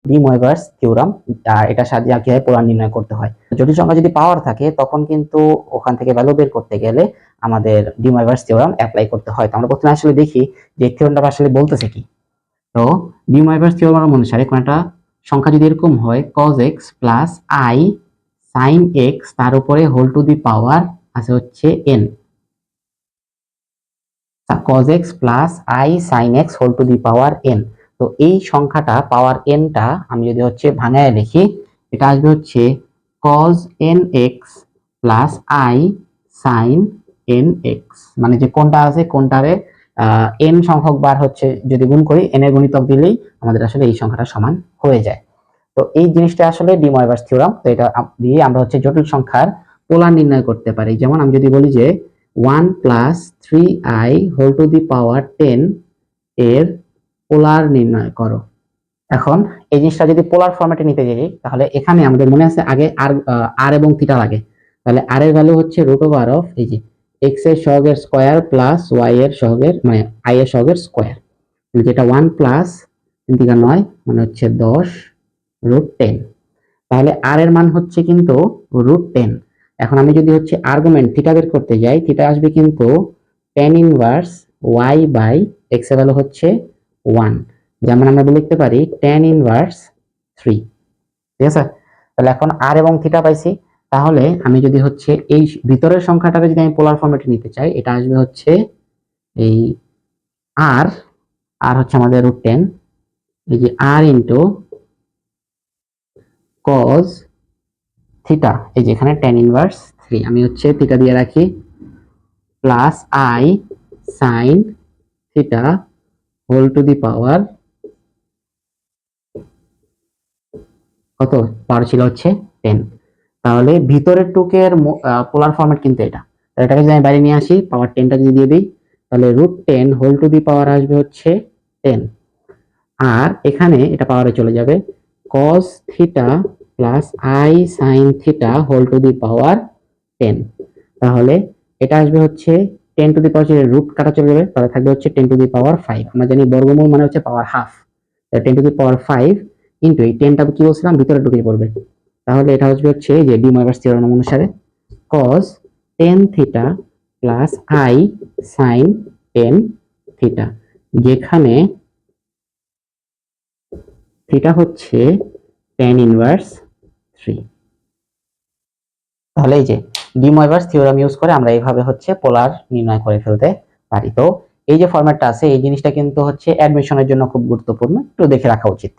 D ময়ভার্স theorem, এটা সাহায্যে কিভাবে পোলার নির্ণয় করতে হয়। জটিল সংখ্যা যদি পাওয়ার থাকে তখন কিন্তু ওখান থেকে ভ্যালু বের করতে গেলে আমাদের ডি ময়ভার্স থিওরাম অ্যাপ্লাই করতে হয়। তো আমরা প্রথমে আসলে দেখি যে থিওরামটা আসলে বলতেছে কি। তো ডি ময়ভার্স থিওরাম অনুসারে কোন একটা সংখ্যা যদি এরকম হয় cos x plus i sin x তার উপরে হোল টু দি পাওয়ার আছে হচ্ছে n, cos x plus i sin x whole to the power n। তো এই সংখ্যাটা পাওয়ার n টা আমি যদি হচ্ছে ভাঙায় লিখি, এটা আসবে হচ্ছে cos nx plus i sin nx, মানে যে কোনটা আছে কোনটারে n সংখ্যক বার হচ্ছে যদি গুণ করি n এর গুণিতক দিলেই আমাদের আসলে এই সংখ্যাটা সমান হয়ে যায়। তো এই জিনিসটা আসলে ডি ময়ভার্স থিওরাম। তো এটা দিয়ে আমরা হচ্ছে জটিল সংখ্যার পোলার নির্ণয় করতে পারি। যেমন আমি যদি বলি যে 1 plus 3i whole to the power 10 এর পোলার নির্ণয় করো। এখন এই জিনিসটা যদি পোলার ফরম্যাটে নিতে যাই তাহলে এখানে আমাদের মনে আছে আগে আর এবং থিটা লাগে। তাহলে আর এর ভ্যালু হচ্ছে রুট ওভার অফ এই যে x এর সহগের স্কয়ার প্লাস y এর সহগের মানে i এর সহগের স্কয়ার, যেটা 1 প্লাস 3 থেকে 9 মানে হচ্ছে 10 রুট 10। তাহলে আর এর মান হচ্ছে কিন্তু রুট 10। এখন আমি যদি হচ্ছে আর্গুমেন্ট থিটা বের করতে যাই, থিটা আসবে কিন্তু tan inverse y by x এর ভ্যালু হচ্ছে 1, যেমন আমরা লিখতে পারি tan ইনভার্স 3। ঠিক আছে, তাহলে এখন আর এবং থিটা পাইছি। তাহলে আমি যদি হচ্ছে এই ভিতরের সংখ্যাটাকে যদি আমি পোলার ফরম্যাটে নিতে চাই, এটা আসবে হচ্ছে এই আর আর হচ্ছে আমাদের রুট 10, এই যে আর ইনটু cos থিটা, এই যে এখানে tan ইনভার্স 3 আমি হচ্ছে থিটা দিয়ে রাখি plus i sin theta whole to the power কত পাওয়ার ছিল হচ্ছে 10। তাহলে ভিতরের টুকের পোলার ফরম্যাট কিন্তু এটা। তাহলে এটাকে যদি আমি বাইরে নিয়ে আসি পাওয়ার 10টা যদি দিয়ে দিই তাহলে রুট 10 হোল টু দি পাওয়ার আসবে হচ্ছে 10, আর এখানে এটা পাওয়ারে চলে যাবে cos theta plus i sin theta whole to the power 10। তাহলে এটা আসবে হচ্ছে 10 টু দি পাওয়ার রুট কাটা চলে যাবে, তাহলে থাকবে হচ্ছে 10 টু দি পাওয়ার 5। আমরা জানি বর্গমূল মানে হচ্ছে power half, 10 two the power 5 into এই 10টা কি বলছিলাম ভিতরে ঢুকে পড়বে। তাহলে এটা আসবে হচ্ছে যে ডি ময়ভার্স থিওরেম অনুসারে cos 10 theta plus i sin 10 theta, যেখানে থিটা হচ্ছে tan ইনভার্স 3। তাহলে এই যে ডি ময়ভার্স থিওরেম ইউজ করে আমরা এইভাবে হচ্ছে পোলার নির্ণয় করে ফেলতে পারি। তো এই যে ফরম্যাটটা আছে এই জিনিসটা কিন্তু হচ্ছে অ্যাডমিশনের জন্য খুব গুরুত্বপূর্ণ, একটু দেখে রাখা উচিত।